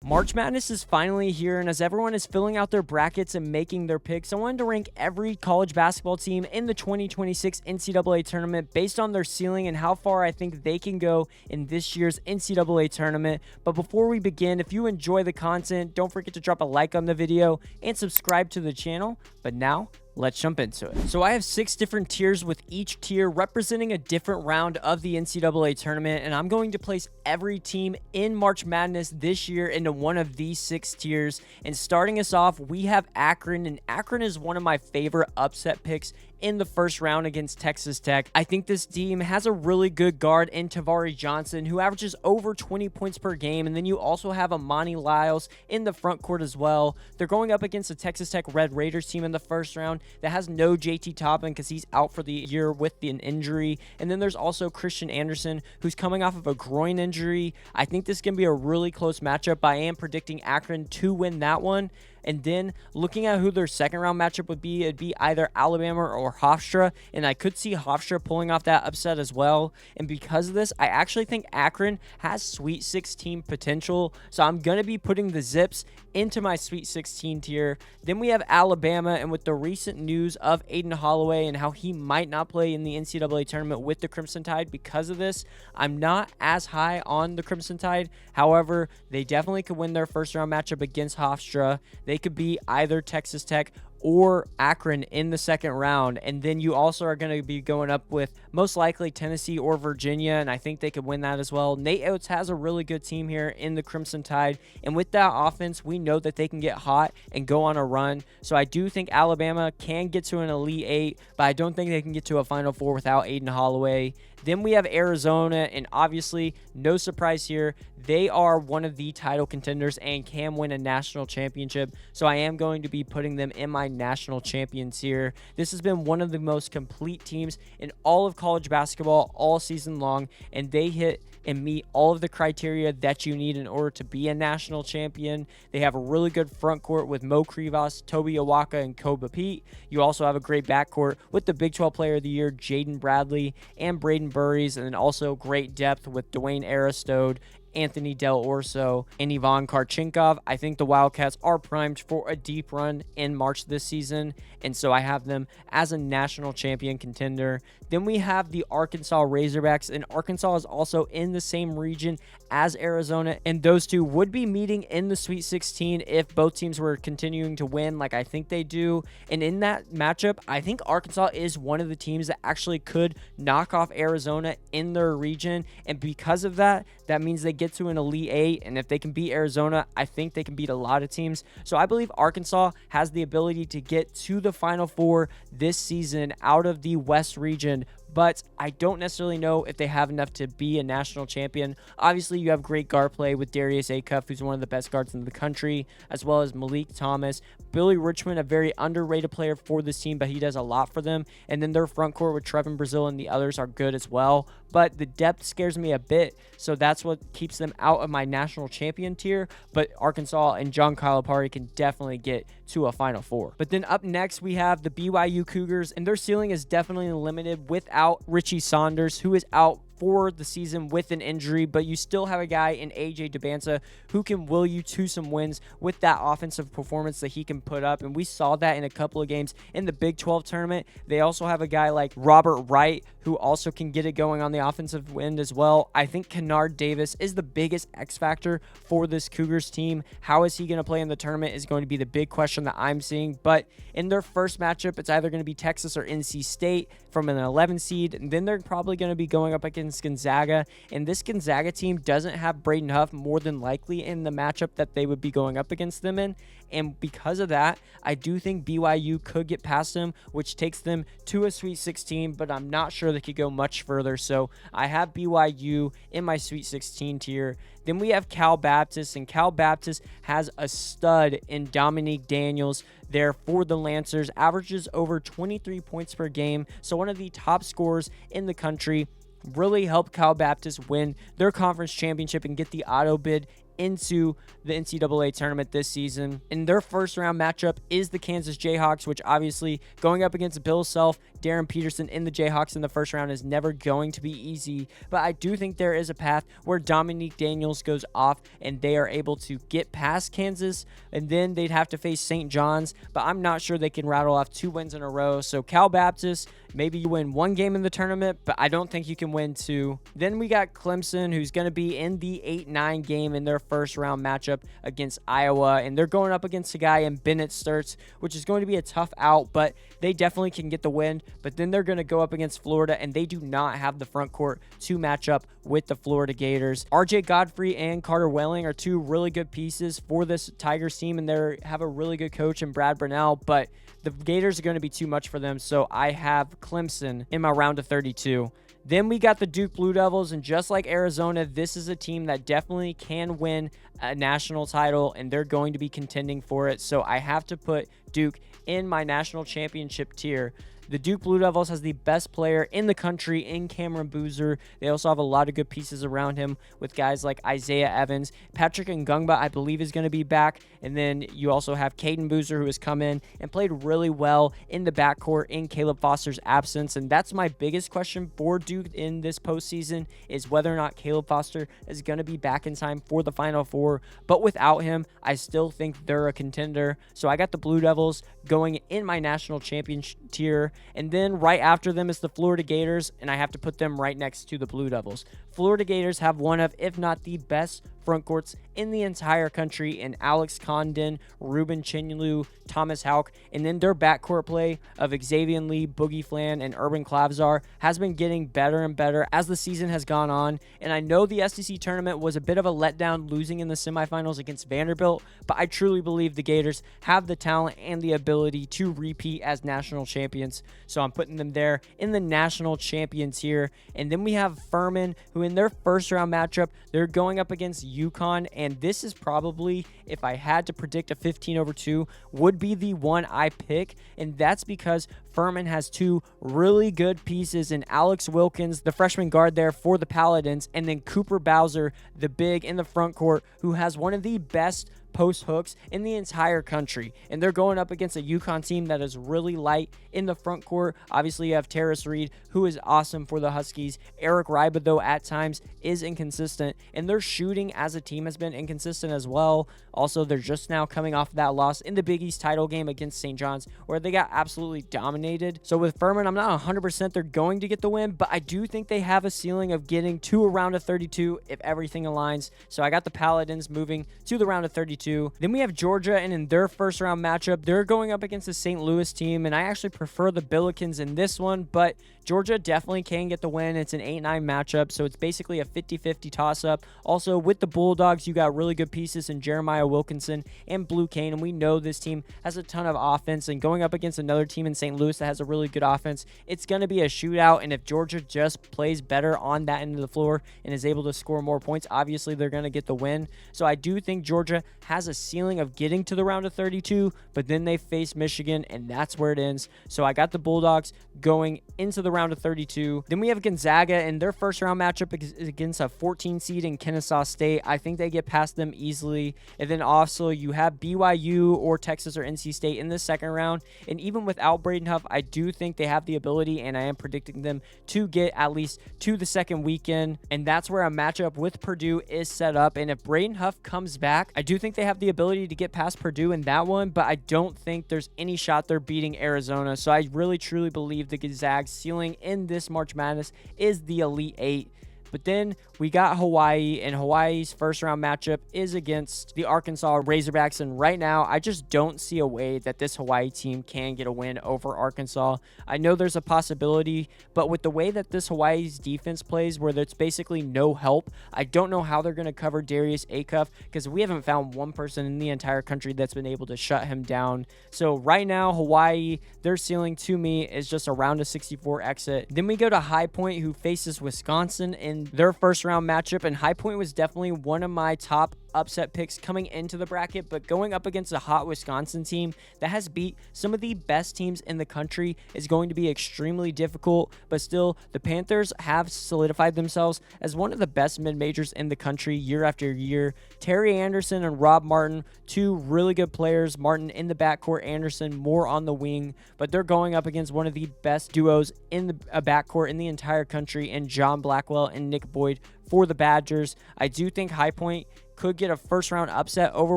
March Madness is finally here, and as everyone is filling out their brackets and making their picks, I wanted to rank every college basketball team in the 2026 NCAA Tournament based on their ceiling and how far I think they can go in this year's NCAA Tournament. But before we begin, if you enjoy the content, don't forget to drop a like on the video and subscribe to the channel. But now, let's jump into it. So I have 6 different tiers, with each tier representing a different round of the NCAA Tournament, and I'm going to place every team in March Madness this year into one of these 6 tiers. And starting us off, we have Akron, and Akron is one of my favorite upset picks in the first round against Texas Tech. I think this team has a really good guard in Tavari Johnson, who averages over 20 points per game, and then you also have Amani Lyles in the front court as well. They're going up against a Texas Tech Red Raiders team in the first round that has no JT Toppin because he's out for the year with an injury, and then there's also Christian Anderson, who's coming off of a groin injury. I think this can be a really close matchup, but I am predicting Akron to win that one. And then looking at who their second round matchup would be, it'd be either Alabama or Hofstra, and I could see Hofstra pulling off that upset as well. And because of this, I actually think Akron has Sweet 16 potential, so I'm going to be putting the Zips into my Sweet 16 tier. Then we have Alabama, and with the recent news of Aiden Holloway and how he might not play in the NCAA Tournament with the Crimson Tide because of this, I'm not as high on the Crimson Tide. However, they definitely could win their first round matchup against Hofstra. They could be either Texas Tech or Akron in the second round, and then you also are going to be going up with most likely Tennessee or Virginia, and I think they could win that as well. Nate Oates has a really good team here in the Crimson Tide, and with that offense, we know that they can get hot and go on a run. So I do think Alabama can get to an Elite 8, but I don't think they can get to a Final Four without Aiden Holloway. Then we have Arizona, and obviously, no surprise here, they are one of the title contenders and can win a national championship, so I am going to be putting them in my national champions here. This has been one of the most complete teams in all of college basketball all season long, and they hit and meet all of the criteria that you need in order to be a national champion. They have a really good front court with Mo Krivas, Toby Awaka, and Koba Pete. You also have a great backcourt with the Big 12 Player of the Year, Jaden Bradley, and Braden Burries, and then also great depth with Dwayne Aristode, Anthony Del Orso, and Ivan Karchinkov. I think the Wildcats are primed for a deep run in March this season, and so I have them as a national champion contender. Then we have the Arkansas Razorbacks, and Arkansas is also in the same region as Arizona, and those two would be meeting in the Sweet 16 if both teams were continuing to win like I think they do. And in that matchup, I think Arkansas is one of the teams that actually could knock off Arizona in their region, and because of that, that means they get to an Elite 8, and if they can beat Arizona, I think they can beat a lot of teams. So I believe Arkansas has the ability to get to the Final Four this season out of the West region, but I don't necessarily know if they have enough to be a national champion. Obviously, you have great guard play with Darius Acuff, who's one of the best guards in the country, as well as Malik Thomas. Billy Richmond, a very underrated player for this team, but he does a lot for them. And then their front court with Trevin Brazil and the others are good as well. But the depth scares me a bit, so that's what keeps them out of my national champion tier. But Arkansas and John Calipari can definitely get to a Final Four. But then up next, we have the BYU Cougars, and their ceiling is definitely limited without Richie Saunders, who is out for the season with an injury, but you still have a guy in AJ Debinsa who can will you to some wins with that offensive performance that he can put up, and we saw that in a couple of games in the Big 12 tournament. They also have a guy like Robert Wright who also can get it going on the offensive end as well. I think Kennard Davis is the biggest X factor for this Cougars team. How is he going to play in the tournament is going to be the big question that I'm seeing, but in their first matchup, it's either going to be Texas or NC State from an 11 seed, and then they're probably going to be going up against Gonzaga, and this Gonzaga team doesn't have Braden Huff more than likely in the matchup that they would be going up against them in, and because of that, I do think BYU could get past them, which takes them to a Sweet 16, but I'm not sure they could go much further, so I have BYU in my Sweet 16 tier. Then we have Cal Baptist, and Cal Baptist has a stud in Dominique Daniels there for the Lancers, averages over 23 points per game, so one of the top scorers in the country. Really helped Cal Baptist win their conference championship and get the auto bid into the NCAA tournament this season. And their first round matchup is the Kansas Jayhawks, which obviously going up against Bill Self, Darren Peterson in the Jayhawks in the first round is never going to be easy. But I do think there is a path where Dominique Daniels goes off and they are able to get past Kansas, and then they'd have to face St. John's. But I'm not sure they can rattle off 2 wins in a row. So Cal Baptist, maybe you win 1 game in the tournament, but I don't think you can win 2. Then we got Clemson, who's going to be in the 8-9 game in their first round matchup against Iowa, and they're going up against a guy in Bennett Sturts, which is going to be a tough out, but they definitely can get the win. But then they're going to go up against Florida, and they do not have the front court to match up with the Florida Gators. RJ Godfrey and Carter Welling are 2 really good pieces for this Tigers team, and they have a really good coach in Brad Brunell, but the Gators are going to be too much for them, so I have Clemson in my round of 32. Then we got the Duke Blue Devils, and just like Arizona, this is a team that definitely can win a national title, and they're going to be contending for it, so I have to put Duke in my national championship tier. The Duke Blue Devils has the best player in the country in Cameron Boozer. They also have a lot of good pieces around him with guys like Isaiah Evans. Patrick Ngungba, I believe, is going to be back. And then you also have Caden Boozer, who has come in and played really well in the backcourt in Caleb Foster's absence. And that's my biggest question for Duke in this postseason, is whether or not Caleb Foster is going to be back in time for the Final Four. But without him, I still think they're a contender. So I got the Blue Devils going in my national championship tier. And then right after them is the Florida Gators, and I have to put them right next to the Blue Devils. Florida Gators have one of, if not the best front courts in the entire country in Alex Condon, Ruben Chinlu, Thomas Houck, and then their backcourt play of Xavier Lee, Boogie Flan, and Urban Klavzar has been getting better and better as the season has gone on. And I know the SEC tournament was a bit of a letdown, losing in the semifinals against Vanderbilt, but I truly believe the Gators have the talent and the ability to repeat as national champions. So I'm putting them there in the national champions here. And then we have Furman, who in their first round matchup, they're going up against UConn, and this is probably, if I had to predict a 15-2, would be the one I pick, and that's because Furman has 2 really good pieces in Alex Wilkins, the freshman guard there for the Paladins, and then Cooper Bowser, the big in the front court, who has one of the best post hooks in the entire country. And they're going up against a UConn team that is really light in the front court. Obviously, you have Terrace Reed, who is awesome for the Huskies. Eric Ryba, though, at times is inconsistent, and their shooting as a team has been inconsistent as well. Also, they're just now coming off that loss in the Big East title game against St. John's, where they got absolutely dominated. So with Furman, I'm not 100% they're going to get the win, but I do think they have a ceiling of getting to a round of 32 if everything aligns. So I got the Paladins moving to the round of 32. Then we have Georgia, and in their first round matchup, they're going up against the St. Louis team, and I actually prefer the Billikens in this one, but Georgia definitely can get the win. It's an 8-9 matchup, so it's basically a 50-50 toss-up. Also, with the Bulldogs, you got really good pieces in Jeremiah Wilkinson and Blue Kane, and we know this team has a ton of offense, and going up against another team in St. Louis that has a really good offense, it's going to be a shootout, and if Georgia just plays better on that end of the floor and is able to score more points, obviously they're going to get the win. So I do think Georgia has a ceiling of getting to the round of 32, but then they face Michigan, and that's where it ends. So I got the Bulldogs going into the round of 32. Then we have Gonzaga, and their first round matchup is against a 14 seed in Kennesaw State. I think they get past them easily. And then also you have BYU or Texas or NC State in the second round. And even without Braden Huff, I do think they have the ability, and I am predicting them to get at least to the second weekend. And that's where a matchup with Purdue is set up. And if Braden Huff comes back, I do think they have the ability to get past Purdue in that one, but I don't think there's any shot they're beating Arizona. So I really truly believe the Gonzaga ceiling in this March Madness is the Elite Eight. But then we got Hawaii, and Hawaii's first round matchup is against the Arkansas Razorbacks. And right now, I just don't see a way that this Hawaii team can get a win over Arkansas. I know there's a possibility, but with the way that this Hawaii's defense plays, where there's basically no help, I don't know how they're going to cover Darius Acuff, because we haven't found one person in the entire country that's been able to shut him down. So right now, Hawaii, their ceiling to me is just a round of 64 exit. Then we go to High Point, who faces Wisconsin in their first round matchup, and High Point was definitely one of my top upset picks coming into the bracket, but going up against a hot Wisconsin team that has beat some of the best teams in the country is going to be extremely difficult. But still, the Panthers have solidified themselves as one of the best mid-majors in the country year after year. Terry Anderson and Rob Martin, two really good players. Martin in the backcourt, Anderson more on the wing, but they're going up against one of the best duos in the backcourt in the entire country, and John Blackwell and Nick Boyd for the Badgers. I do think High Point could get a first-round upset over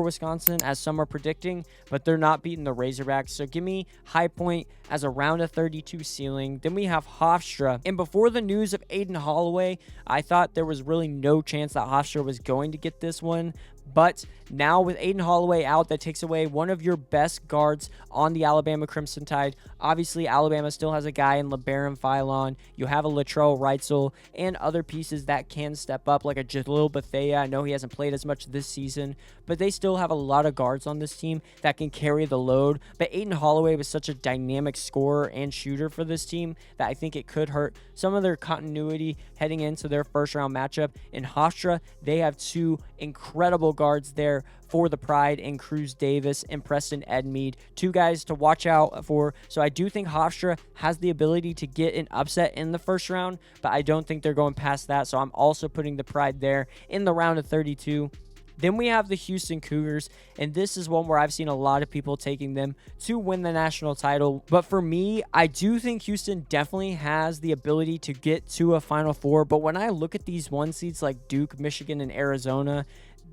Wisconsin, as some are predicting, but they're not beating the Razorbacks. So give me High Point as a round of 32 ceiling. Then we have Hofstra. And before the news of Aiden Holloway, I thought there was really no chance that Hofstra was going to get this one. But now with Aiden Holloway out, that takes away one of your best guards on the Alabama Crimson Tide. Obviously, Alabama still has a guy in LeBaron Philon. You have a Latrell Reitzel and other pieces that can step up, like a Jalil Bethea. I know he hasn't played as much this season, but they still have a lot of guards on this team that can carry the load. But Aiden Holloway was such a dynamic scorer and shooter for this team that I think it could hurt some of their continuity heading into their first-round matchup. In Hofstra, they have two incredible guards there for the Pride in Cruz Davis and Preston Edmeade. Two guys to watch out for. So I do think Hofstra has the ability to get an upset in the first round, but I don't think they're going past that. So I'm also putting the Pride there in the round of 32. Then we have the Houston Cougars, and this is one where I've seen a lot of people taking them to win the national title. But for me, I do think Houston definitely has the ability to get to a Final Four. But when I look at these one seeds like Duke, Michigan, and Arizona,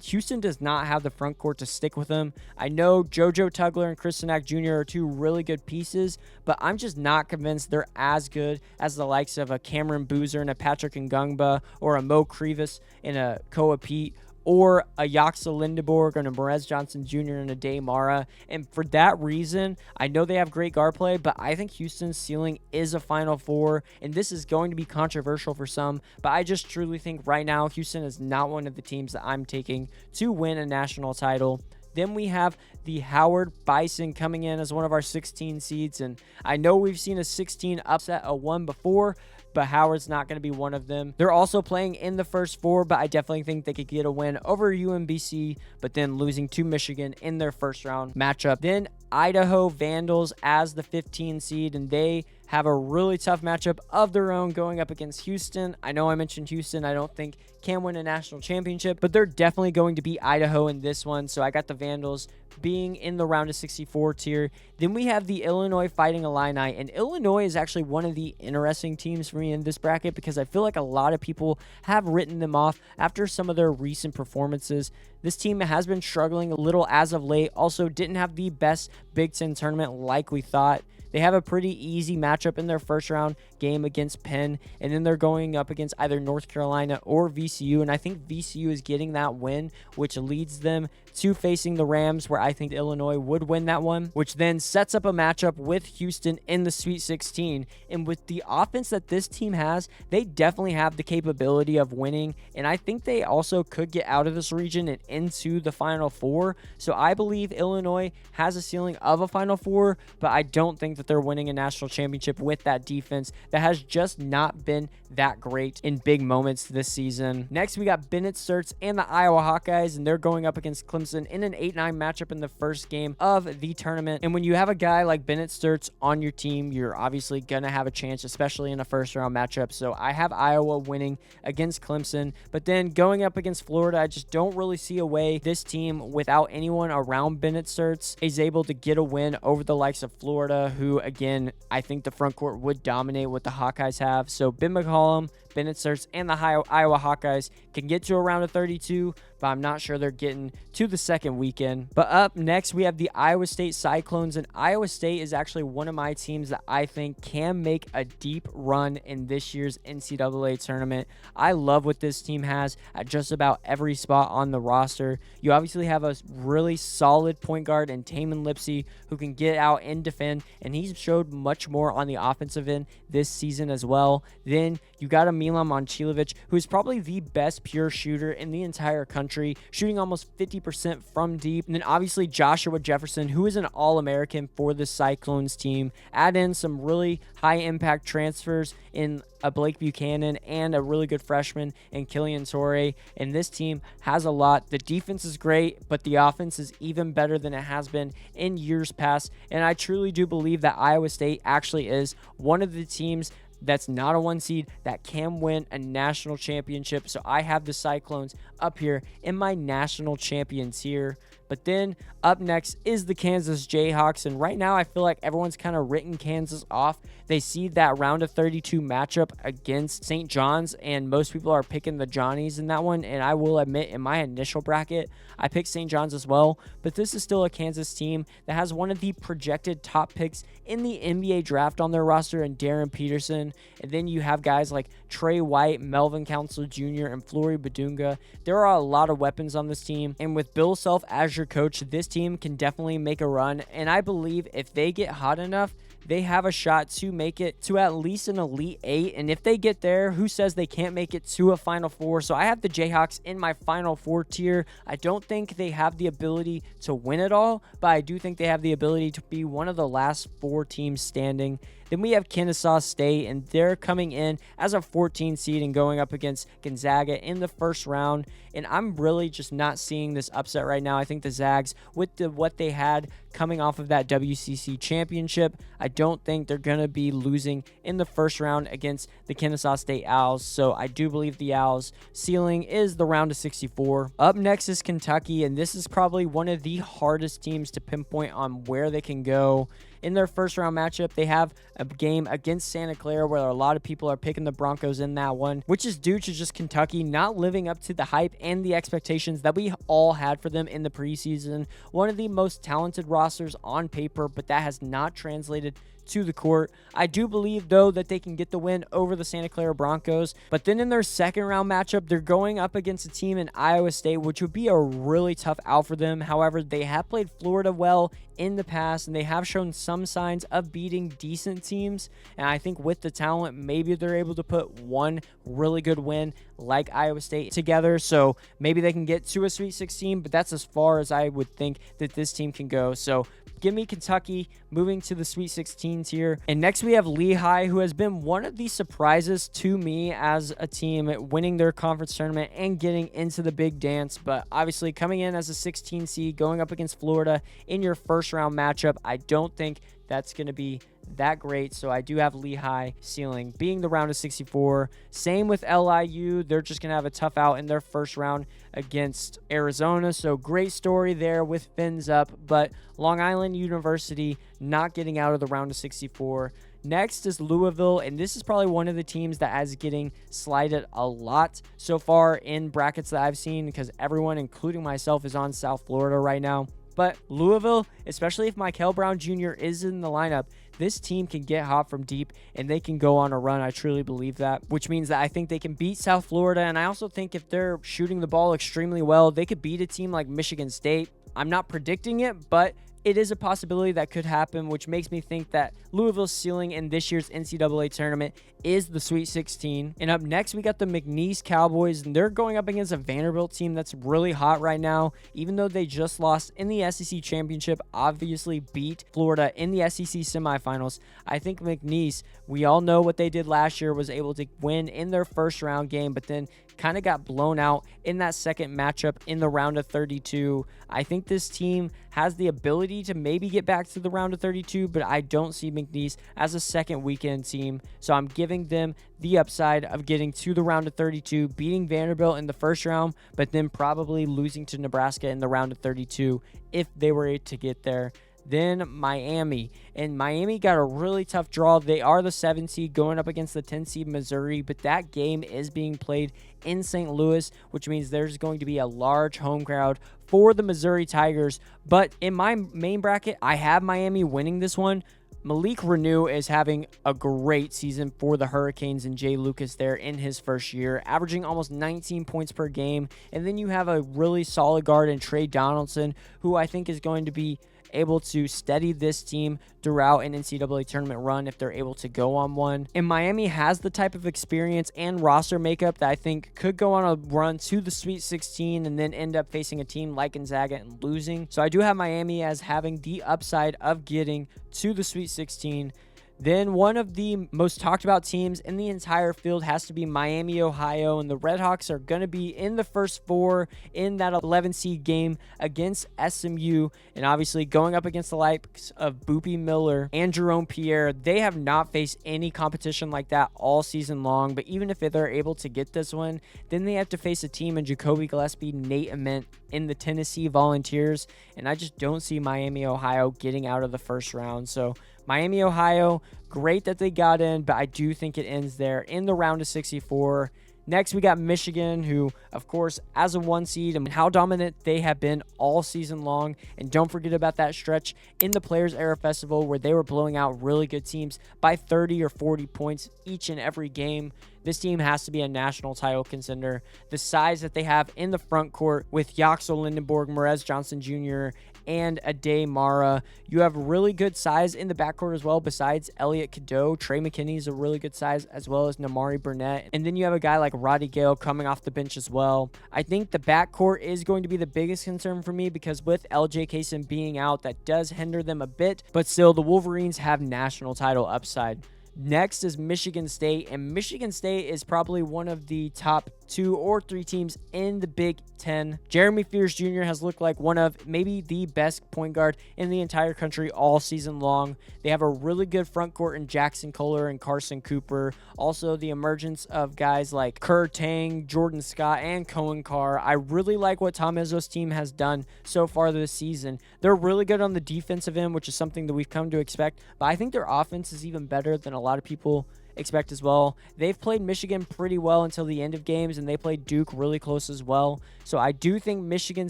Houston does not have the front court to stick with them. I know JoJo Tugler and Chris Sinak Jr. are two really good pieces, but I'm just not convinced they're as good as the likes of a Cameron Boozer and a Patrick Ngungba, or a Mo Krivas and a Koa Pete, or a Yaxa Lindeborg and a Perez Johnson Jr. and a Day Mara. And for that reason, I know they have great guard play, but I think Houston's ceiling is a Final Four, and this is going to be controversial for some, but I just truly think right now Houston is not one of the teams that I'm taking to win a national title. Then we have the Howard Bison coming in as one of our 16 seeds, and I know we've seen a 16 upset a 1 before, but Howard's not going to be one of them. They're also playing in the first four, but I definitely think they could get a win over UMBC, but then losing to Michigan in their first round matchup. Then Idaho Vandals as the 15 seed, and they have a really tough matchup of their own going up against Houston. I know I mentioned Houston, I don't think can win a national championship, but they're definitely going to beat Idaho in this one. So I got the Vandals being in the round of 64 tier. Then we have the Illinois Fighting Illini, and Illinois is actually one of the interesting teams for me in this bracket because I feel like a lot of people have written them off after some of their recent performances. This team has been struggling a little as of late. Also didn't have the best Big Ten tournament like we thought. They have a pretty easy matchup in their first round game against Penn, and then they're going up against either North Carolina or VCU, and I think VCU is getting that win, which leads them to facing the Rams, where I think Illinois would win that one, which then sets up a matchup with Houston in the Sweet 16. And with the offense that this team has, they definitely have the capability of winning, and I think they also could get out of this region and into the Final Four. So I believe Illinois has a ceiling of a Final Four, but I don't think that they're winning a national championship with that defense that has just not been that great in big moments this season. Next, we got Bennett Sturts and the Iowa Hawkeyes, and they're going up against Clemson in an 8-9 matchup in the first game of the tournament. And when you have a guy like Bennett Sturts on your team, you're obviously going to have a chance, especially in a first-round matchup. So I have Iowa winning against Clemson. But then going up against Florida, I just don't really see a way this team, without anyone around Bennett Sturts, is able to get a win over the likes of Florida, who, again, I think the front court would dominate what the Hawkeyes have. So Ben McCollum, Bennett Sturts, and the Iowa Hawkeyes can get to a round of 32, but I'm not sure they're getting to the second weekend. But up next, we have the Iowa State Cyclones, and Iowa State is actually one of my teams that I think can make a deep run in this year's NCAA tournament. I love what this team has at just about every spot on the roster. You obviously have a really solid point guard in Taman Lipsey who can get out and defend, and he's showed much more on the offensive end this season as well. Then You got a Milan Momcilovic, who is probably the best pure shooter in the entire country, shooting almost 50% from deep. And then obviously Joshua Jefferson, who is an All-American for the Cyclones team. Add in some really high-impact transfers in a Blake Buchanan and a really good freshman in Killian Torrey, and this team has a lot. The defense is great, but the offense is even better than it has been in years past, and I truly do believe that Iowa State actually is one of the teams that's not a 1 seed that can win a national championship. So I have the Cyclones up here in my national champion tier. But then up next is the Kansas Jayhawks. And right now I feel like everyone's kind of written Kansas off. They see that round of 32 matchup against St. John's, and most people are picking the Johnnies in that one. And I will admit, in my initial bracket, I picked St. John's as well. But this is still a Kansas team that has one of the projected top picks in the NBA draft on their roster in Darren Peterson. And then you have guys like Trey White, Melvin Council Jr., and Flory Badunga. There are a lot of weapons on this team. And with Bill Self as your coach, this team can definitely make a run. And I believe if they get hot enough, they have a shot to make it to at least an Elite 8. And if they get there, who says they can't make it to a Final Four? So I have the Jayhawks in my Final Four tier. I don't think they have the ability to win it all, but I do think they have the ability to be one of the last 4 teams standing. Then we have Kennesaw State, and they're coming in as a 14 seed and going up against Gonzaga in the first round. And I'm really just not seeing this upset right now. I think the Zags, with what they had coming off of that WCC championship, I don't think they're going to be losing in the first round against the Kennesaw State Owls. So I do believe the Owls' ceiling is the round of 64. Up next is Kentucky, and this is probably one of the hardest teams to pinpoint on where they can go. In their first round matchup, they have a game against Santa Clara where a lot of people are picking the Broncos in that one, which is due to just Kentucky not living up to the hype and the expectations that we all had for them in the preseason. One of the most talented rosters on paper, but that has not translated to the court. I do believe, though, that they can get the win over the Santa Clara Broncos. But then in their second round matchup, they're going up against a team in Iowa State, which would be a really tough out for them. However, they have played Florida well in the past, and they have shown some signs of beating decent teams. And I think with the talent, maybe they're able to put one really good win like Iowa State together. So maybe they can get to a Sweet 16, but that's as far as I would think that this team can go. So give me Kentucky moving to the Sweet 16 tier. And next we have Lehigh, who has been one of the surprises to me as a team, winning their conference tournament and getting into the big dance. But obviously coming in as a 16 seed, going up against Florida in your first round matchup, I don't think that's going to be that great. So I do have Lehigh ceiling being the round of 64. Same with LIU. They're just going to have a tough out in their first round against Arizona. So great story there with fins up, but Long Island University not getting out of the round of 64. Next is Louisville, and this is probably one of the teams that is getting slighted a lot so far in brackets that I've seen, because everyone, including myself, is on South Florida right now. But Louisville, especially if Michael Brown Jr. is in the lineup, this team can get hot from deep and they can go on a run. I truly believe that, which means that I think they can beat South Florida. And I also think if they're shooting the ball extremely well, they could beat a team like Michigan State. I'm not predicting it, but it is a possibility that could happen, which makes me think that Louisville's ceiling in this year's NCAA tournament is the Sweet 16. And up next, we got the McNeese Cowboys, and they're going up against a Vanderbilt team that's really hot right now. Even though they just lost in the SEC championship, obviously beat Florida in the SEC semifinals, I think McNeese, we all know what they did last year, was able to win in their first round game, but then kind of got blown out in that second matchup in the round of 32. I think this team has the ability to maybe get back to the round of 32, but I don't see McNeese as a second weekend team. So I'm giving them the upside of getting to the round of 32, beating Vanderbilt in the first round, but then probably losing to Nebraska in the round of 32 if they were to get there. Then Miami, and Miami got a really tough draw. They are the 7 seed going up against the 10 seed Missouri, but that game is being played in St. Louis, which means there's going to be a large home crowd for the Missouri Tigers. But in my main bracket, I have Miami winning this one. Malik Renew is having a great season for the Hurricanes, and Jay Lucas there in his first year, averaging almost 19 points per game. And then you have a really solid guard in Trey Donaldson, who I think is going to be able to steady this team throughout an NCAA tournament run if they're able to go on one. And Miami has the type of experience and roster makeup that I think could go on a run to the Sweet 16 and then end up facing a team like Gonzaga and losing. So I do have Miami as having the upside of getting to the Sweet 16. Then one of the most talked about teams in the entire field has to be Miami, Ohio, and the Redhawks are going to be in the first 4 in that 11 seed game against SMU, and obviously going up against the likes of Boopy Miller and Jerome Pierre. They have not faced any competition like that all season long, but even if they're able to get this one, then they have to face a team in Jacoby Gillespie, Nate Ament in the Tennessee Volunteers, and I just don't see Miami, Ohio getting out of the first round. So Miami, Ohio, great that they got in, but I do think it ends there in the round of 64. Next, we got Michigan, who, of course, as a 1 seed, and how dominant they have been all season long. And don't forget about that stretch in the Players Era Festival where they were blowing out really good teams by 30 or 40 points each and every game. This team has to be a national title contender. The size that they have in the front court with Yaxel Lindenborg, Morez Johnson Jr., and Ade Mara. You have really good size in the backcourt as well, besides Elliot Cadeau. Trey McKinney is a really good size, as well as Namari Burnett. And then you have a guy like Roddy Gale coming off the bench as well. I think the backcourt is going to be the biggest concern for me because with LJ Kaysen being out, that does hinder them a bit. But still, the Wolverines have national title upside. Next is Michigan State, and Michigan State is probably one of the top 2 or 3 teams in the Big Ten. Jeremy Fears Jr. has looked like one of maybe the best point guard in the entire country all season long. They have a really good front court in Jackson Kohler and Carson Cooper. Also, the emergence of guys like Kerr Tang, Jordan Scott, and Cohen Carr. I really like what Tom Izzo's team has done so far this season. They're really good on the defensive end, which is something that we've come to expect, but I think their offense is even better than a lot of people expect as well. They've played Michigan pretty well until the end of games, and they played Duke really close as well. So I do think Michigan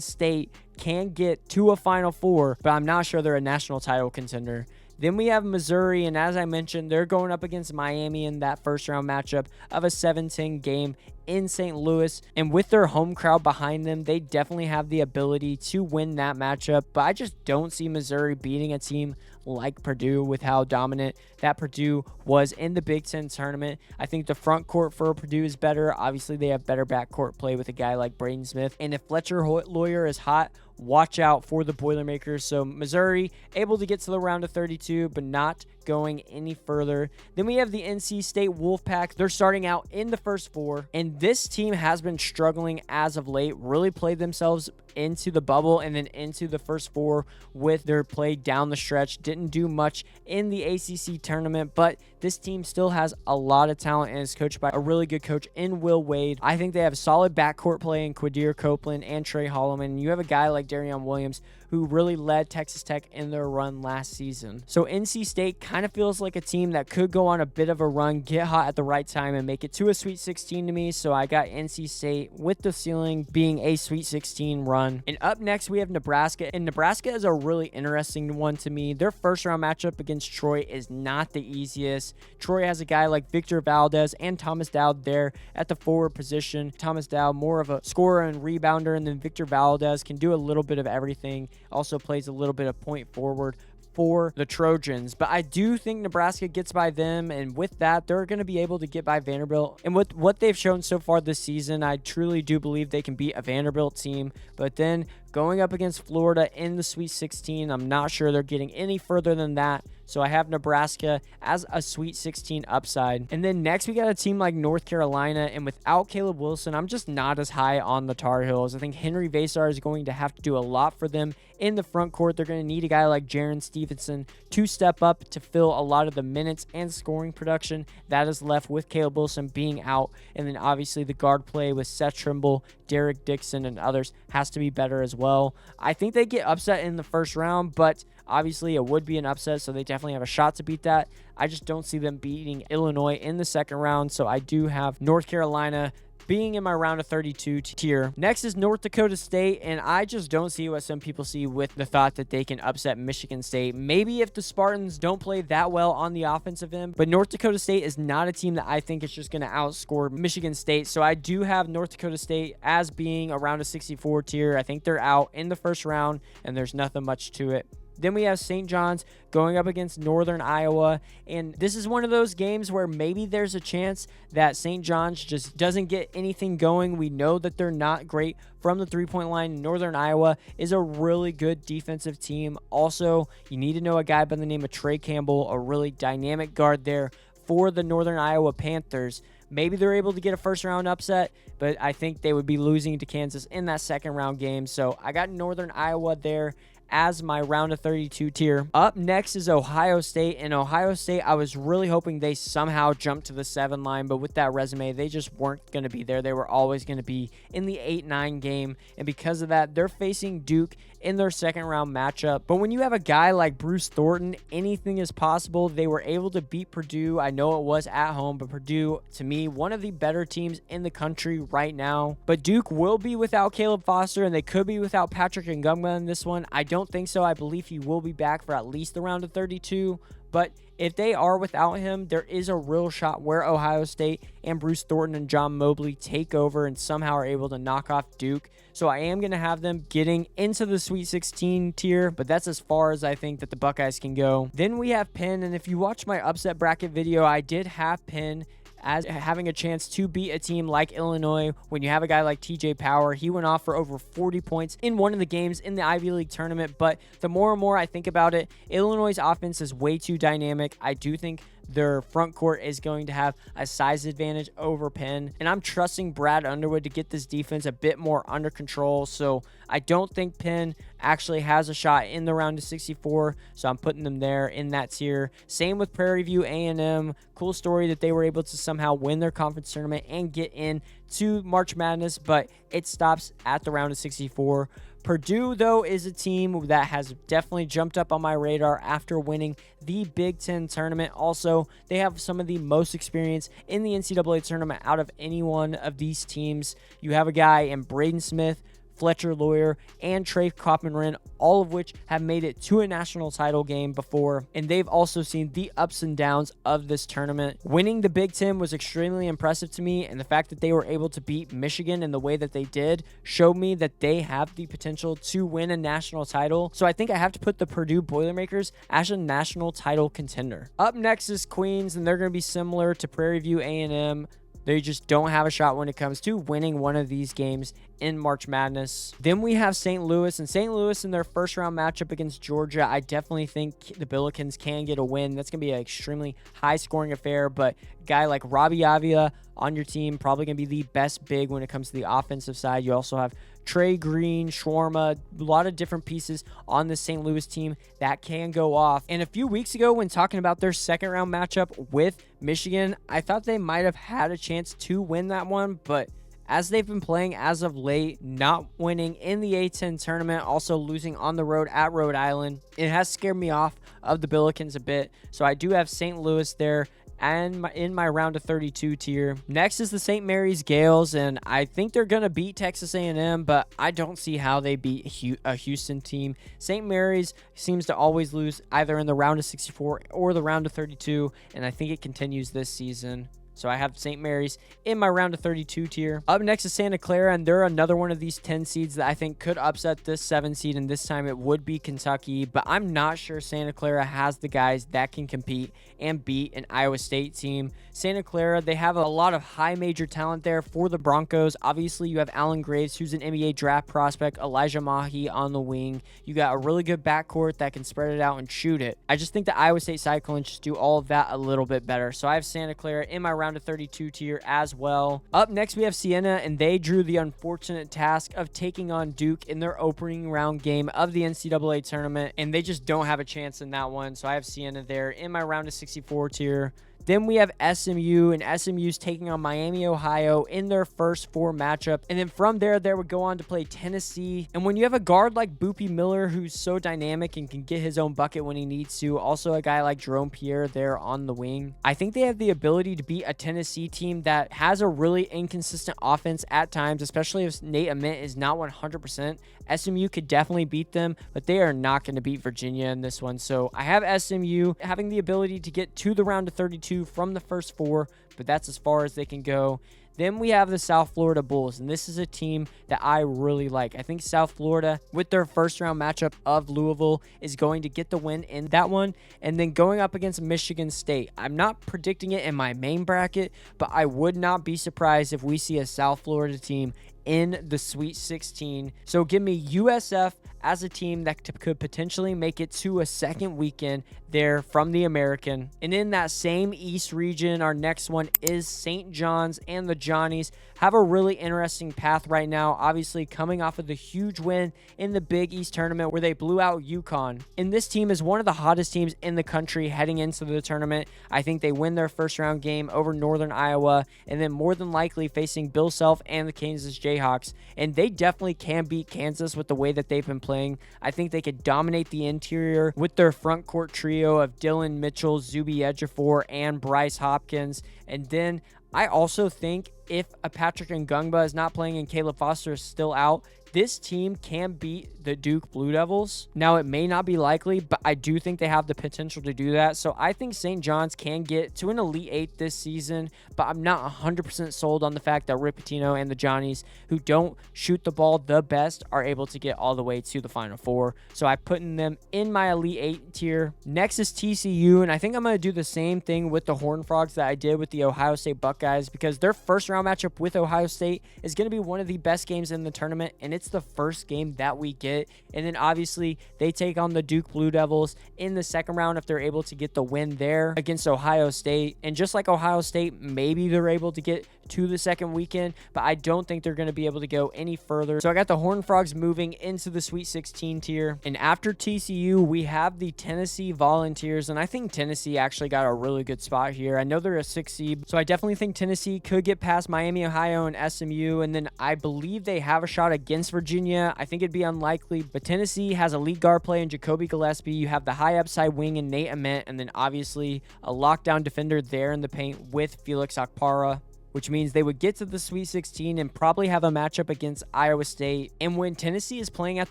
State can get to a Final Four, but I'm not sure they're a national title contender. Then we have Missouri, and as I mentioned, they're going up against Miami in that first round matchup of a 7-10 game in St. Louis. And with their home crowd behind them, they definitely have the ability to win that matchup. But I just don't see Missouri beating a team like Purdue with how dominant that Purdue was in the Big Ten tournament. I think the front court for Purdue is better. Obviously, they have better backcourt play with a guy like Braden Smith. And if Fletcher Lawyer is hot, watch out for the Boilermakers. So Missouri able to get to the round of 32, but not going any further. Then we have the NC State Wolfpack. They're starting out in the first 4, and this team has been struggling as of late, really played themselves into the bubble and then into the first 4 with their play down the stretch. Didn't do much in the ACC tournament, but this team still has a lot of talent and is coached by a really good coach in Will Wade. I think they have solid backcourt play in Quadir Copeland and Trey Holloman. You have a guy like Darion Williams who really led Texas Tech in their run last season. So NC State kind of feels like a team that could go on a bit of a run, get hot at the right time, and make it to a Sweet 16 to me. So I got NC State with the ceiling being a Sweet 16 run. And up next, we have Nebraska. And Nebraska is a really interesting one to me. Their first round matchup against Troy is not the easiest. Troy has a guy like Victor Valdez and Thomas Dowd there at the forward position. Thomas Dowd, more of a scorer and rebounder, and then Victor Valdez can do a little bit of everything. Also plays a little bit of point forward for the Trojans, but I do think Nebraska gets by them, and with that, they're going to be able to get by Vanderbilt. And with what they've shown so far this season, I truly do believe they can beat a Vanderbilt team. But then going up against Florida in the Sweet 16, I'm not sure they're getting any further than that. So I have Nebraska as a Sweet 16 upside. And then next we got a team like North Carolina, and without Caleb Wilson, I'm just not as high on the Tar Heels. I think Henry Vasar is going to have to do a lot for them in the front court. They're going to need a guy like Jaron Stevenson to step up to fill a lot of the minutes and scoring production that is left with Caleb Wilson being out. And then obviously the guard play with Seth Trimble, Derek Dixon, and others has to be better as well. I think they get upset in the first round, but obviously it would be an upset, so they definitely have a shot to beat that. I just don't see them beating Illinois in the second round, so I do have North Carolina being in my round of 32 tier. Next is North Dakota State, and I just don't see what some people see with the thought that they can upset Michigan State. Maybe if the Spartans don't play that well on the offensive end, but North Dakota State is not a team that I think is just going to outscore Michigan State, so I do have North Dakota State as being around a 64 tier. I think they're out in the first round, and there's nothing much to it. Then we have St. John's going up against Northern Iowa, and this is one of those games where maybe there's a chance that St. John's just doesn't get anything going. We know that they're not great from the three-point line. Northern Iowa is a really good defensive team. Also, you need to know a guy by the name of Trey Campbell, a really dynamic guard there for the Northern Iowa Panthers. Maybe they're able to get a first-round upset, but I think they would be losing to Kansas in that second-round game. So I got Northern Iowa there as my round of 32 tier. Up next is Ohio State, and Ohio State, I was really hoping they somehow jumped to the 7 line, but with that resume, they just weren't going to be there. They were always going to be in the 8-9 game, and because of that, they're facing Duke in their second round matchup. But when you have a guy like Bruce Thornton, anything is possible. They were able to beat Purdue. I know it was at home, but Purdue, to me, one of the better teams in the country right now. But Duke will be without Caleb Foster, and they could be without Patrick Ngumba in this one. I don't think so. I believe he will be back for at least the round of 32. But if they are without him, there is a real shot where Ohio State and Bruce Thornton and John Mobley take over and somehow are able to knock off Duke. So I am going to have them getting into the Sweet 16 tier, but that's as far as I think that the Buckeyes can go. Then we have Penn, and if you watch my upset bracket video, I did have Penn as having a chance to beat a team like Illinois. When you have a guy like TJ Power, he went off for over 40 points in one of the games in the Ivy League tournament. But the more and more I think about it, Illinois' offense is way too dynamic. I do think their front court is going to have a size advantage over Penn, and I'm trusting Brad Underwood to get this defense a bit more under control. So I don't think Penn actually has a shot in the round of 64, so I'm putting them there in that tier. Same with Prairie View A&M. Cool story that they were able to somehow win their conference tournament and get in to March Madness, but it stops at the round of 64. Purdue, though, is a team that has definitely jumped up on my radar after winning the Big Ten tournament. Also, they have some of the most experience in the NCAA tournament out of any one of these teams. You have a guy in Braden Smith, Fletcher Lawyer, and Trey Kaufman-Wren, all of which have made it to a national title game before, and they've also seen the ups and downs of this tournament. Winning the Big Ten was extremely impressive to me, and the fact that they were able to beat Michigan in the way that they did showed me that they have the potential to win a national title. So I think I have to put the Purdue Boilermakers as a national title contender. Up next is Queens, and they're going to be similar to Prairie View A&M. They just don't have a shot when it comes to winning one of these games in March Madness. Then we have St. Louis, and St. Louis in their first round matchup against Georgia, I definitely think the Billikens can get a win. That's going to be an extremely high scoring affair, but a guy like Robbie Avia on your team, probably going to be the best big when it comes to the offensive side. You also have Trey Green, Shawarma, a lot of different pieces on the St. Louis team that can go off. And a few weeks ago, when talking about their second round matchup with Michigan, I thought they might have had a chance to win that one, but as they've been playing as of late, not winning in the A-10 tournament, also losing on the road at Rhode Island, it has scared me off of the Billikens a bit. So I do have St. Louis there and in my round of 32 tier. Next is the St. Mary's Gales, and I think they're going to beat Texas A&M, but I don't see how they beat a Houston team. St. Mary's seems to always lose either in the round of 64 or the round of 32, and I think it continues this season. So I have St. Mary's in my round of 32 tier. Up next is Santa Clara, and they're another one of these 10 seeds that I think could upset this 7 seed, and this time it would be Kentucky, but I'm not sure Santa Clara has the guys that can compete and beat an Iowa State team. Santa Clara, they have a lot of high major talent there for the Broncos. Obviously, you have Alan Graves, who's an NBA draft prospect, Elijah Mahi on the wing. You got a really good backcourt that can spread it out and shoot it. I just think the Iowa State Cyclones just do all of that a little bit better. So I have Santa Clara in my round of 32 tier as well. Up next, we have Siena, and they drew the unfortunate task of taking on Duke in their opening round game of the NCAA tournament, and they just don't have a chance in that one. So I have Siena there in my round of 64 tier. Then we have SMU, and SMU's taking on Miami, Ohio in their first 4 matchup. And then from there, they would go on to play Tennessee. And when you have a guard like Boopy Miller, who's so dynamic and can get his own bucket when he needs to, also a guy like Jerome Pierre there on the wing, I think they have the ability to beat a Tennessee team that has a really inconsistent offense at times, especially if Nate Ament is not 100%. SMU could definitely beat them, but they are not going to beat Virginia in this one. So I have SMU having the ability to get to the round of 32 2 from the first 4, but that's as far as they can go. Then we have the South Florida Bulls, and this is a team that I really like. I think South Florida, with their first-round matchup of Louisville, is going to get the win in that one. And then going up against Michigan State, I'm not predicting it in my main bracket, but I would not be surprised if we see a South Florida team in the Sweet 16. So give me USF as a team that could potentially make it to a second weekend there from the American. And in that same East region, our next one is St. John's, and the Johnnies have a really interesting path right now, obviously coming off of the huge win in the Big East tournament where they blew out UConn. And this team is one of the hottest teams in the country heading into the tournament. I think they win their first round game over Northern Iowa, and then more than likely facing Bill Self and the Kansas Jayhawks. And they definitely can beat Kansas with the way that they've been playing. I think they could dominate the interior with their front court trio of Dylan Mitchell, Zuby Ejiofor, and Bryce Hopkins. And then I also think if a Patrick Ngungba is not playing and Caleb Foster is still out, this team can beat the Duke Blue Devils. Now, it may not be likely, but I do think they have the potential to do that. So I think St. John's can get to an Elite 8 this season, but I'm not 100% sold on the fact that Rick Pitino and the Johnnies, who don't shoot the ball the best, are able to get all the way to the Final Four. So I'm putting them in my Elite 8 tier. Next is TCU, and I think I'm going to do the same thing with the Horned Frogs that I did with the Ohio State Buckeyes, because their first round matchup with Ohio State is going to be one of the best games in the tournament, and it's the first game that we get. And then obviously they take on the Duke Blue Devils in the second round if they're able to get the win there against Ohio State. And just like Ohio State, maybe they're able to get to the second weekend, but I don't think they're going to be able to go any further. So I got the Horned Frogs moving into the Sweet 16 tier. And after TCU, we have the Tennessee Volunteers, and I think Tennessee actually got a really good spot here. I know they're a 6 seed, so I definitely think Tennessee could get past Miami, Ohio, and SMU, and then I believe they have a shot against Virginia. I think it'd be unlikely, but Tennessee has a lead guard play in Jacoby Gillespie. You have the high upside wing in Nate Ament, and then obviously a lockdown defender there in the paint with Felix Okpara, which means they would get to the Sweet 16 and probably have a matchup against Iowa State. And when Tennessee is playing at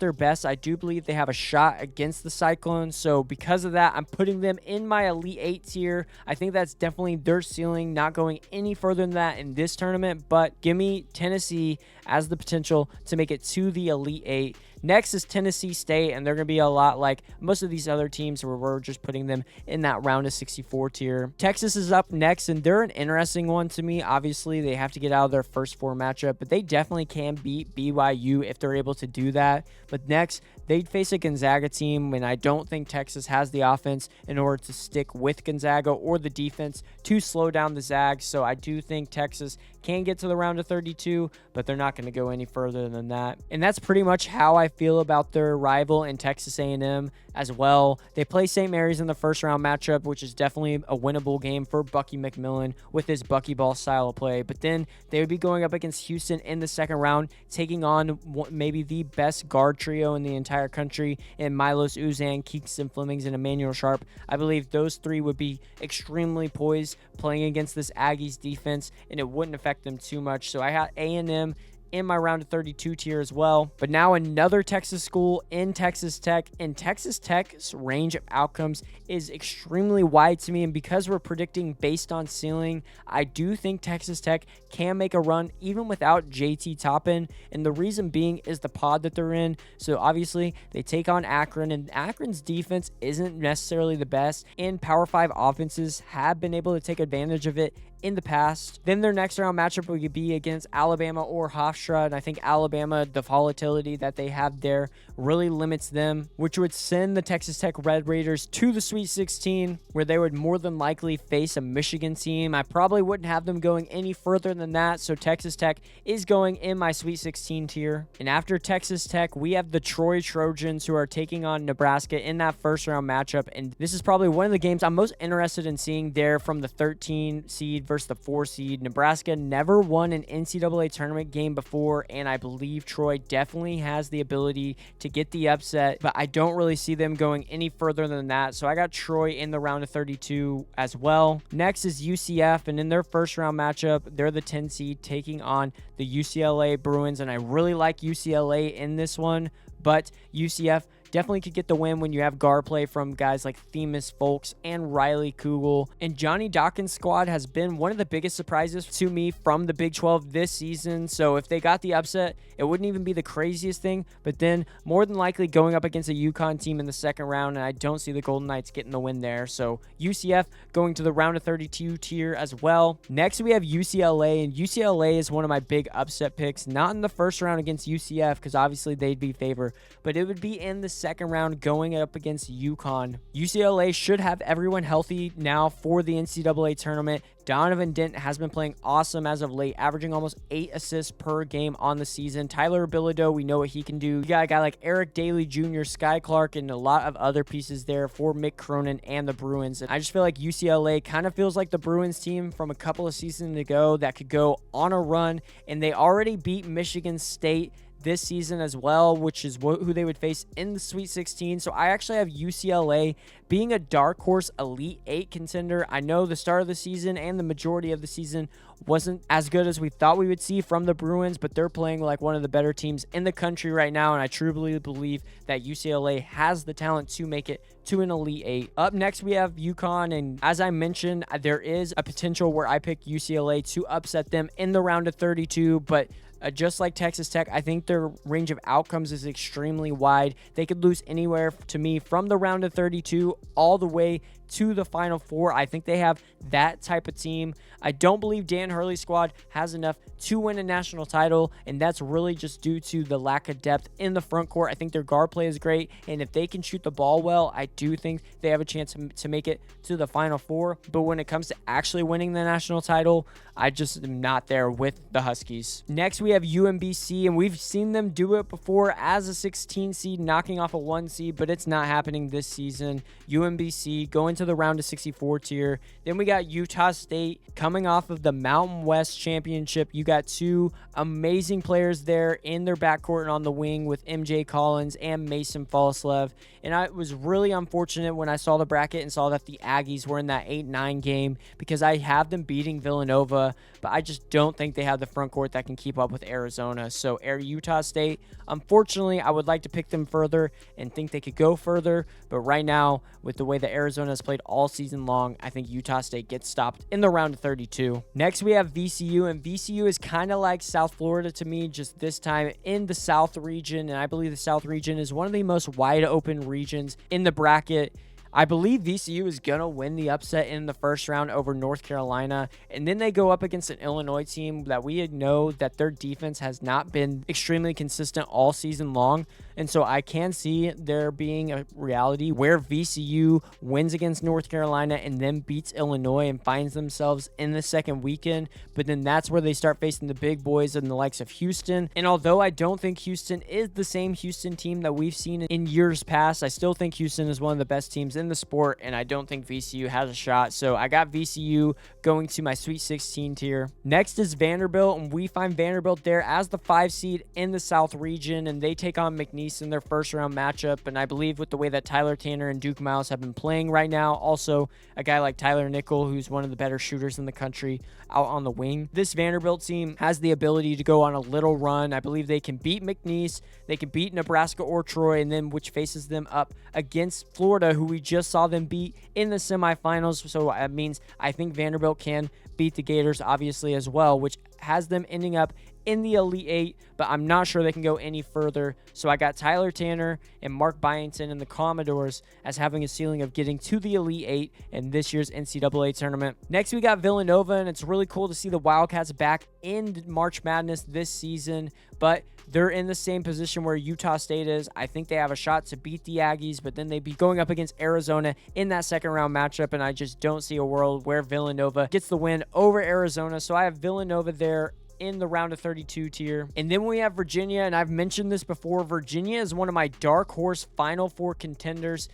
their best, I do believe they have a shot against the Cyclones. So because of that, I'm putting them in my Elite 8 tier. I think that's definitely their ceiling, not going any further than that in this tournament. But give me Tennessee as the potential to make it to the Elite 8. Next is Tennessee State, and they're going to be a lot like most of these other teams where we're just putting them in that round of 64 tier. Texas is up next, and they're an interesting one to me. Obviously, they have to get out of their first 4 matchup, but they definitely can beat BYU if they're able to do that. But next, they'd face a Gonzaga team, and I don't think Texas has the offense in order to stick with Gonzaga or the defense to slow down the Zags. So I do think Texas can get to the round of 32, but they're not going to go any further than that. And that's pretty much how I feel about their rival in Texas A&M as well. They play St. Mary's in the first round matchup, which is definitely a winnable game for Bucky McMillan with his buckyball style of play. But then they would be going up against Houston in the second round, taking on maybe the best guard trio in the entire country in Milos Uzan, Keegan Flemings, and Emmanuel Sharp. I believe those 3 would be extremely poised playing against this Aggies defense, and it wouldn't affect them too much. So I had A&M in my round of 32 tier as well. But now another Texas school in Texas Tech, and Texas Tech's range of outcomes is extremely wide to me. And because we're predicting based on ceiling, I do think Texas Tech can make a run even without JT Toppin. And the reason being is the pod that they're in. So obviously they take on Akron, and Akron's defense isn't necessarily the best, and Power 5 offenses have been able to take advantage of it in the past. Then their next round matchup would be against Alabama or Hofstra, and I think Alabama, the volatility that they have there really limits them, which would send the Texas Tech Red Raiders to the Sweet 16, where they would more than likely face a Michigan team. I probably wouldn't have them going any further than that, so Texas Tech is going in my Sweet 16 tier. And after Texas Tech, we have the Troy Trojans, who are taking on Nebraska in that first round matchup, and this is probably one of the games I'm most interested in seeing there from the 13 seed versus the 4 seed. Nebraska never won an NCAA tournament game before, and I believe Troy definitely has the ability to get the upset, but I don't really see them going any further than that. So I got Troy in the round of 32 as well. Next is UCF, and in their first round matchup, they're the 10 seed taking on the UCLA Bruins, and I really like UCLA in this one, but UCF definitely could get the win when you have guard play from guys like Themis Folks and Riley Kugel. And Johnny Dawkins' squad has been one of the biggest surprises to me from the Big 12 this season. So if they got the upset, it wouldn't even be the craziest thing. But then more than likely going up against a UConn team in the second round, and I don't see the Golden Knights getting the win there. So UCF going to the round of 32 tier as well. Next, we have UCLA, and UCLA is one of my big upset picks. Not in the first round against UCF, because obviously they'd be favored, but it would be in the second round going up against UConn. UCLA should have everyone healthy now for the NCAA tournament. Donovan Dent has been playing awesome as of late, averaging almost 8 assists per game on the season. Tyler Bilodeau, we know what he can do. You got a guy like Eric Daly Jr., Sky Clark, and a lot of other pieces there for Mick Cronin and the Bruins. And I just feel like UCLA kind of feels like the Bruins team from a couple of seasons ago that could go on a run, and they already beat Michigan State this season as well, which is who they would face in the Sweet 16. So I actually have UCLA being a dark horse Elite 8 contender. I know the start of the season and the majority of the season wasn't as good as we thought we would see from the Bruins, but they're playing like one of the better teams in the country right now, and I truly believe that UCLA has the talent to make it to an Elite 8. Up next, we have UConn, and as I mentioned, there is a potential where I pick UCLA to upset them in the round of 32, but just like Texas Tech, I think their range of outcomes is extremely wide. They could lose anywhere, to me, from the round of 32 all the way to the Final Four. I think they have that type of team. I don't believe Dan Hurley's squad has enough to win a national title, and that's really just due to the lack of depth in the front court. I think their guard play is great, and if they can shoot the ball well, I do think they have a chance to make it to the Final Four. But when it comes to actually winning the national title, I just am not there with the Huskies. Next, we have UMBC, and we've seen them do it before as a 16 seed, knocking off a 1 seed, but it's not happening this season. UMBC going to the round of 64 tier. Then we got Utah State coming off of the Mountain West Championship. You got two amazing players there in their backcourt and on the wing with MJ Collins and Mason Falslev. And I was really unfortunate when I saw the bracket and saw that the Aggies were in that 8-9 game, because I have them beating Villanova, but I just don't think they have the front court that can keep up with Arizona. So Utah State, unfortunately, I would like to pick them further and think they could go further, but right now, with the way that Arizona has played all season long, I think Utah State gets stopped in the round of 32. Next, we have VCU, and VCU is kind of like South Florida to me, just this time in the South region, and I believe the South region is one of the most wide open regions in the bracket. I believe VCU is going to win the upset in the first round over North Carolina, and then they go up against an Illinois team that we know that their defense has not been extremely consistent all season long, and so I can see there being a reality where VCU wins against North Carolina and then beats Illinois and finds themselves in the second weekend, but then that's where they start facing the big boys and the likes of Houston. And although I don't think Houston is the same Houston team that we've seen in years past, I still think Houston is one of the best teams in the sport, and I don't think VCU has a shot. So I got VCU going to my Sweet 16 tier. Next is Vanderbilt, and we find Vanderbilt there as the 5 seed in the South region, and they take on McNeese in their first round matchup. And I believe with the way that Tyler Tanner and Duke Miles have been playing right now, also a guy like Tyler Nickel, who's one of the better shooters in the country, out on the wing, this Vanderbilt team has the ability to go on a little run. I believe they can beat McNeese, they can beat Nebraska or Troy, and then which faces them up against Florida, who we just saw them beat in the semifinals. So that means I think Vanderbilt can beat the Gators obviously as well, which has them ending up in the Elite 8, but I'm not sure they can go any further. So I got Tyler Tanner and Mark Byington and the Commodores as having a ceiling of getting to the Elite 8 in this year's NCAA tournament. Next, we got Villanova, and it's really cool to see the Wildcats back in March Madness this season, but they're in the same position where Utah State is. I think they have a shot to beat the Aggies, but then they'd be going up against Arizona in that second round matchup, and I just don't see a world where Villanova gets the win over Arizona. So I have Villanova there in the round of 32 tier. And then we have Virginia, and I've mentioned this before. Virginia is one of my dark horse Final Four contenders.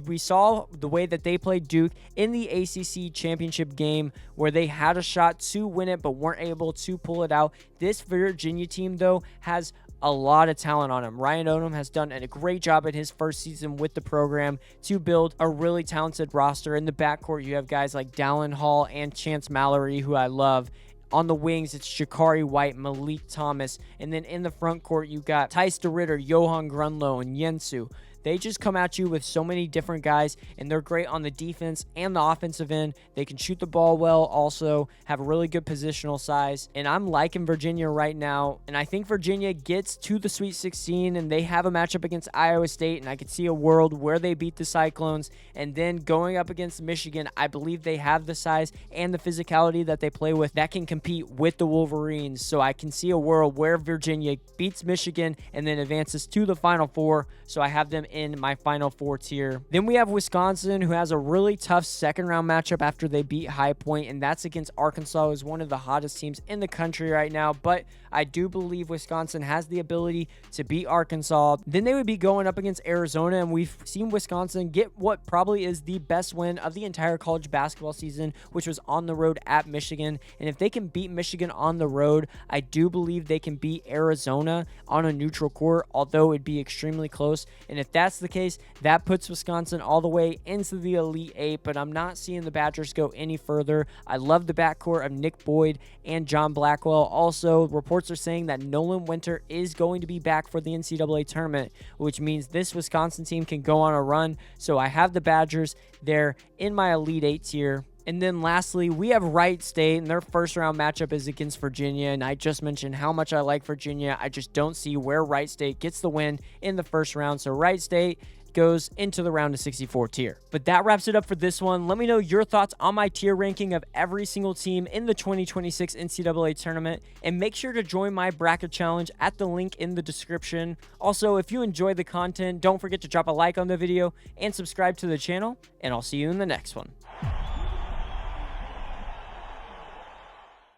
We saw the way that they played Duke in the ACC championship game where they had a shot to win it but weren't able to pull it out. This Virginia team, though, has a lot of talent on him. Ryan Odom has done a great job in his first season with the program to build a really talented roster. In the backcourt, you have guys like Dallin Hall and Chance Mallory, who I love. On the wings, it's Sha'Carri White, Malik Thomas. And then in the front court, you got Tice DeRitter, Johan Grunlow, and Yensu. They just come at you with so many different guys, and they're great on the defense and the offensive end. They can shoot the ball well, also have a really good positional size, and I'm liking Virginia right now, and I think Virginia gets to the Sweet 16, and they have a matchup against Iowa State, and I could see a world where they beat the Cyclones, and then going up against Michigan, I believe they have the size and the physicality that they play with that can compete with the Wolverines, so I can see a world where Virginia beats Michigan and then advances to the Final Four, so I have them in my Final Four tier. Then we have Wisconsin, who has a really tough second round matchup after they beat High Point, and that's against Arkansas, who's one of the hottest teams in the country right now, but I do believe Wisconsin has the ability to beat Arkansas. Then they would be going up against Arizona, and we've seen Wisconsin get what probably is the best win of the entire college basketball season, which was on the road at Michigan, and if they can beat Michigan on the road, I do believe they can beat Arizona on a neutral court, although it'd be extremely close, and if that's the case, that puts Wisconsin all the way into the Elite Eight, but I'm not seeing the Badgers go any further. I love the backcourt of Nick Boyd and John Blackwell. Also, reports are saying that Nolan Winter is going to be back for the NCAA tournament, which means this Wisconsin team can go on a run, so I have the Badgers there in my Elite Eight tier. And then lastly, we have Wright State, and their first round matchup is against Virginia, and I just mentioned how much I like Virginia. I just don't see where Wright State gets the win in the first round, so Wright State goes into the round of 64 tier. But that wraps it up for this one. Let me know your thoughts on my tier ranking of every single team in the 2026 NCAA tournament, and make sure to join my bracket challenge at the link in the description. Also, if you enjoyed the content, don't forget to drop a like on the video and subscribe to the channel, and I'll see you in the next one.